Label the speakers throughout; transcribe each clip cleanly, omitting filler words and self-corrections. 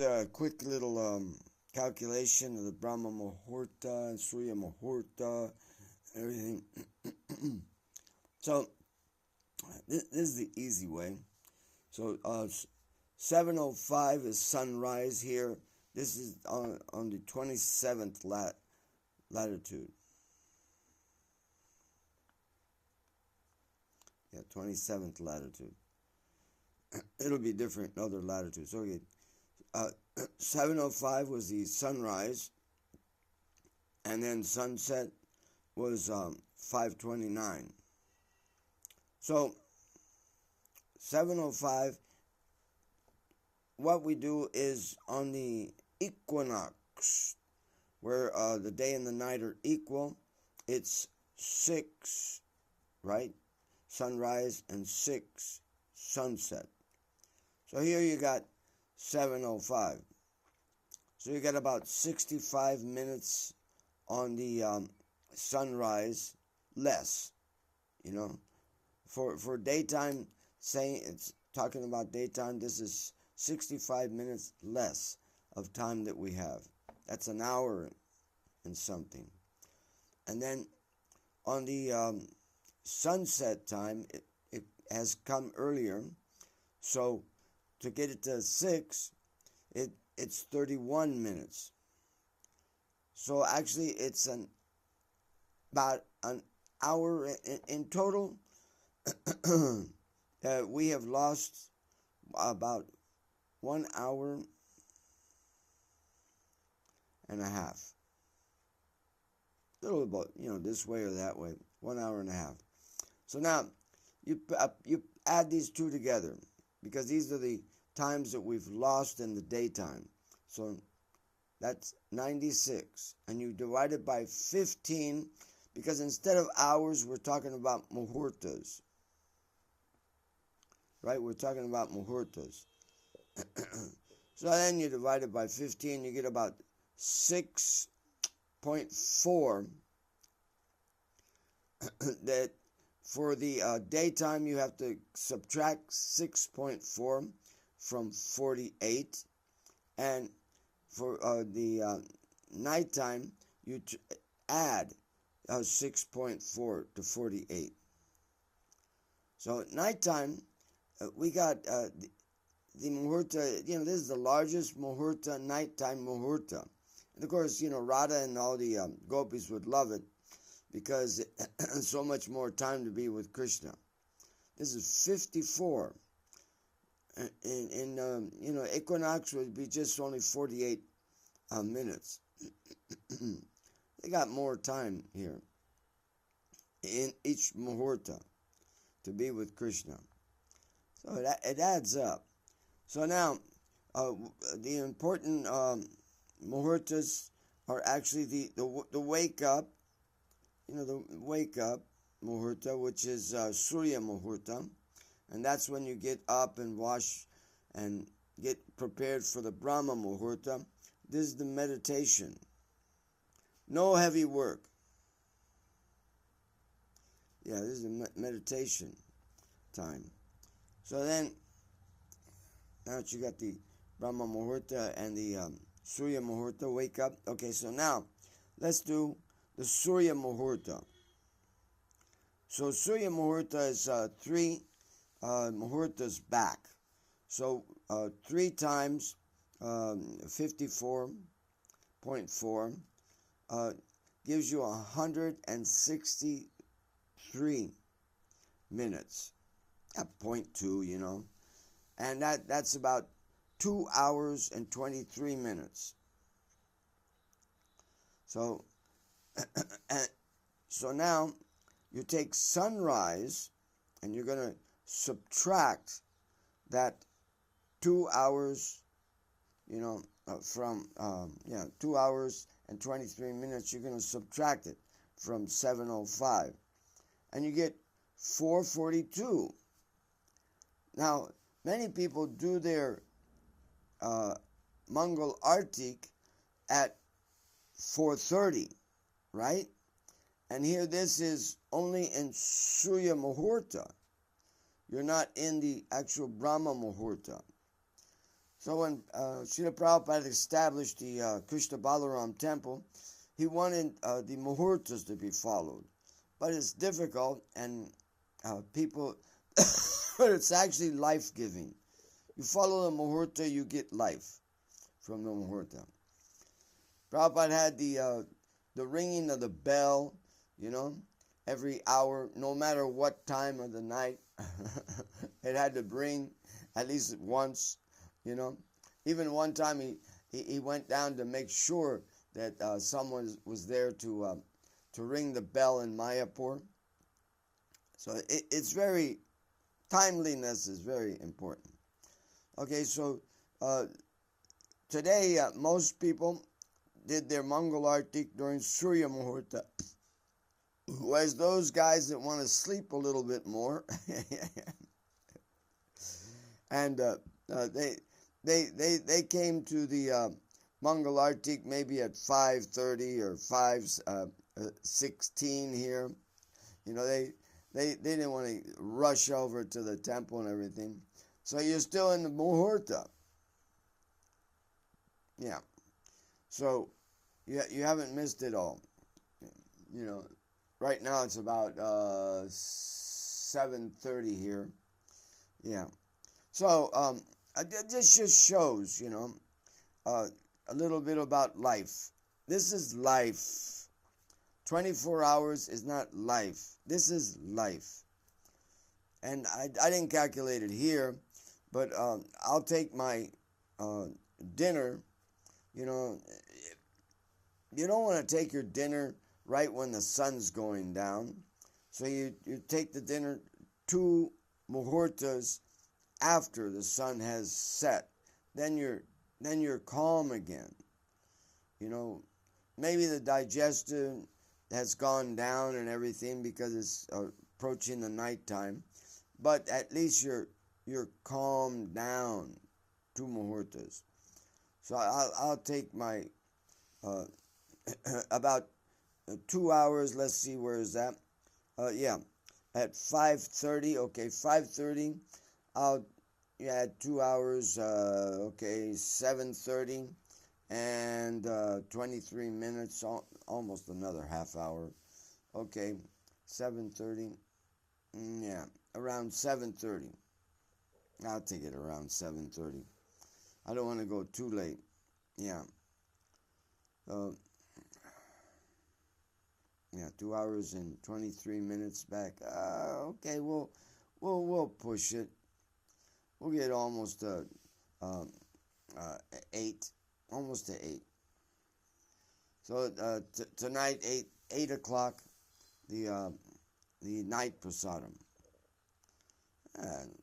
Speaker 1: a quick little calculation of the Brahma Muhurta and Surya Muhurta, everything. So this is the easy way. So 7:05 is sunrise here. This is on the 27th latitude. Yeah, 27th latitude. It'll be different in other latitudes. Okay. 7:05 was the sunrise, and then sunset was 5:29. So 7:05, what we do is on the equinox, where the day and the night are equal, it's 6, right? Sunrise, and 6 sunset. So here you got 7:05. So you got about 65 minutes on the sunrise less, For daytime, saying it's talking about daytime, this is 65 minutes less of time that we have. That's an hour and something. And then on the sunset time, it has come earlier. So to get it to 6, it's 31 minutes. So actually it's about an hour in total. We have lost about 1 hour and a half. A little bit, this way or that way. 1 hour and a half. So now you add these two together, because these are the times that we've lost in the daytime. So that's 96, and you divide it by 15, because instead of hours, we're talking about muhurtas. Right? We're talking about muhurtas. So then you divide it by 15, you get about 6.4. That for the daytime, you have to subtract 6.4 from 48, and for the nighttime, you add 6.4 to 48. So at nighttime, we got the muhurta. This is the largest muhurta, nighttime muhurta, and of course, Radha and all the gopis would love it, because so much more time to be with Krishna. This is 54. In equinox would be just only 48 minutes. They got more time here in each muhurta to be with Krishna. So it adds up. So now, the important muhurtas are actually the wake up, the wake up muhurta, which is Surya Muhurta, and that's when you get up and wash and get prepared for the Brahma Muhurta. This is the meditation. No heavy work. Yeah, this is the meditation time. So then, now that you got the Brahma Muhurta and the Surya Muhurta, wake up. Okay, so now let's do the Surya Muhurta. So Surya Muhurta is 3 muhurtas back. So 3 times 54.4 gives you 163 minutes. At 0.2, and that's about 2 hours and 23 minutes. So, so now you take sunrise, and you're going to subtract that 2 hours, from 2 hours and 23 minutes. You're going to subtract it from 7:05, and you get 4:42. Now, many people do their Mangal Artik at 4:30, right? And here this is only in Surya Muhurta. You're not in the actual Brahma Muhurta. So when Srila Prabhupada established the Krishna Balaram temple, he wanted the Muhurtas to be followed. But it's difficult, and people, but it's actually life-giving. You follow the Muhurta, you get life from the Muhurta. Prabhupada had the ringing of the bell, every hour, no matter what time of the night. It had to ring at least once, Even one time he went down to make sure that someone was there to ring the bell in Mayapur. So it's very, timeliness is very important. Okay, so today most people did their Mangal Artik during Surya Muhurta. Whereas those guys that want to sleep a little bit more, and they came to the Mangal Artik maybe at 5:30 or 5:16 here. They didn't want to rush over to the temple and everything. So you're still in the Muhurta. Yeah. So you haven't missed it all. Right now it's about 7:30 here. Yeah. So this just shows, a little bit about life. This is life. 24 hours is not life. This is life. And I didn't calculate it here, but I'll take my dinner. You don't want to take your dinner right when the sun's going down. So you take the dinner 2 muhurtas after the sun has set. Then you're calm again. Maybe the digestion has gone down and everything because it's approaching the nighttime, but at least you're calmed down 2 muhurtas. So I'll take my about 2 hours. Let's see, where is that? At 5:30. Okay, 5:30. I'll add 2 hours. 7:30 and 23 minutes. Almost another half hour. Okay, 7:30. Around 7:30. I'll take it around 7:30. I don't want to go too late. Yeah. 2 hours and 23 minutes back. Okay, we'll push it. We'll get almost to 8, almost to 8. So tonight, 8 o'clock, the night prasadam.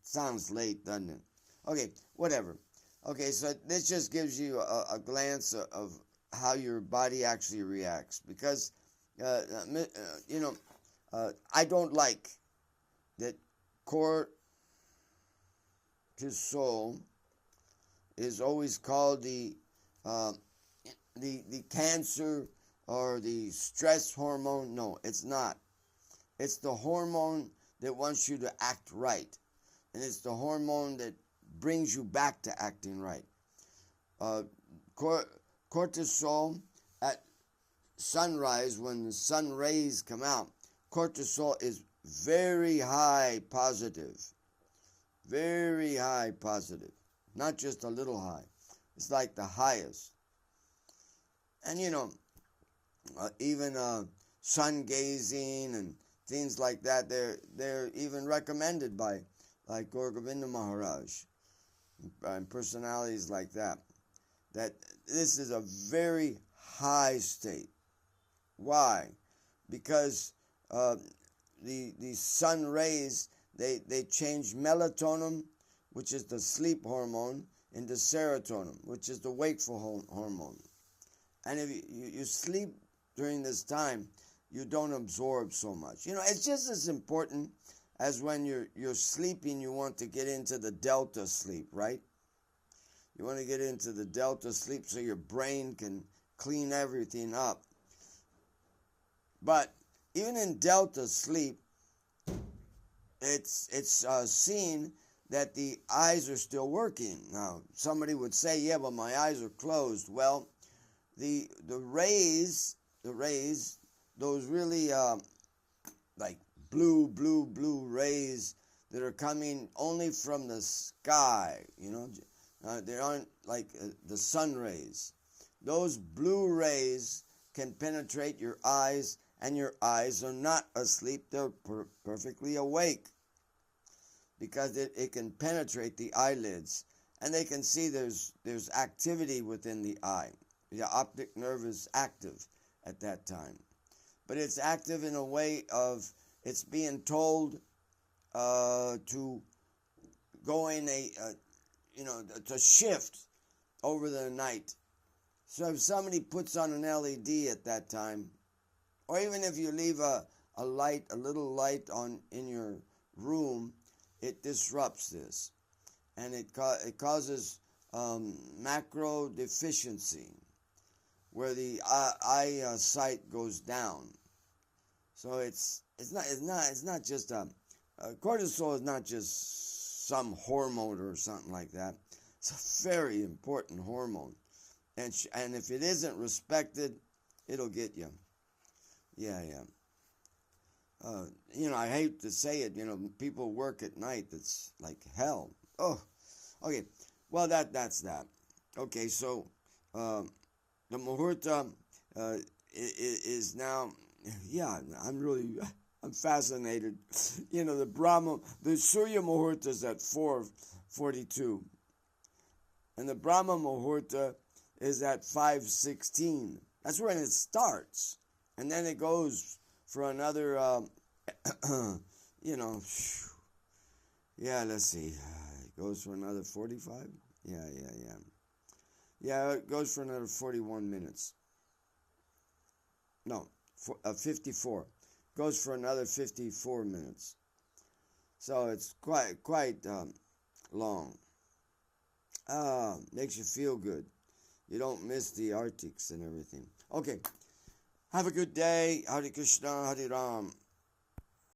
Speaker 1: Sounds late, doesn't it? Okay, whatever. Okay, so this just gives you a glance of how your body actually reacts, because I don't like that cortisol is always called the cancer or the stress hormone. No, it's not. It's the hormone that wants you to act right, and it's the hormone that brings you back to acting right. Cortisol at sunrise, when the sun rays come out, cortisol is very high positive. Very high positive. Not just a little high. It's like the highest. And even sun gazing and things like that, they're even recommended by like Gaur Govinda Maharaj and personalities like that. That this is a very high state. Why? Because the sun rays, they change melatonin, which is the sleep hormone, into serotonin, which is the wakeful hormone. And if you sleep during this time, you don't absorb so much. It's just as important as when you're sleeping, you want to get into the delta sleep, right? You want to get into the delta sleep so your brain can clean everything up. But even in delta sleep, it's seen that the eyes are still working. Now, somebody would say, yeah, but my eyes are closed. Well, the rays, those really like blue rays that are coming only from the sky, they aren't like the sun rays. Those blue rays can penetrate your eyes, and your eyes are not asleep, they're perfectly awake, because it can penetrate the eyelids, and they can see there's activity within the eye. The optic nerve is active at that time, but it's active in a way of it's being told to go in to shift over the night. So if somebody puts on an LED at that time, or even if you leave a little light on in your room, it disrupts this, and it causes macro deficiency, where the eyesight goes down. So it's not just cortisol is not just some hormone or something like that. It's a very important hormone, and if it isn't respected, it'll get you. Yeah. I hate to say it, people work at night. It's like hell. Oh, okay. Well, that's that. Okay, so the Muhurta is now, yeah, I'm fascinated. The Surya Muhurta is at 4:42, and the Brahma Muhurta is at 5:16. That's when it starts, and then it goes for another, let's see, it goes for another 45? Yeah, it goes for another 41 minutes. No, 54. Goes for another 54 minutes. So it's quite long. Makes you feel good. You don't miss the Arctics and everything. Okay. Have a good day. Hare Krishna, Hare Ram.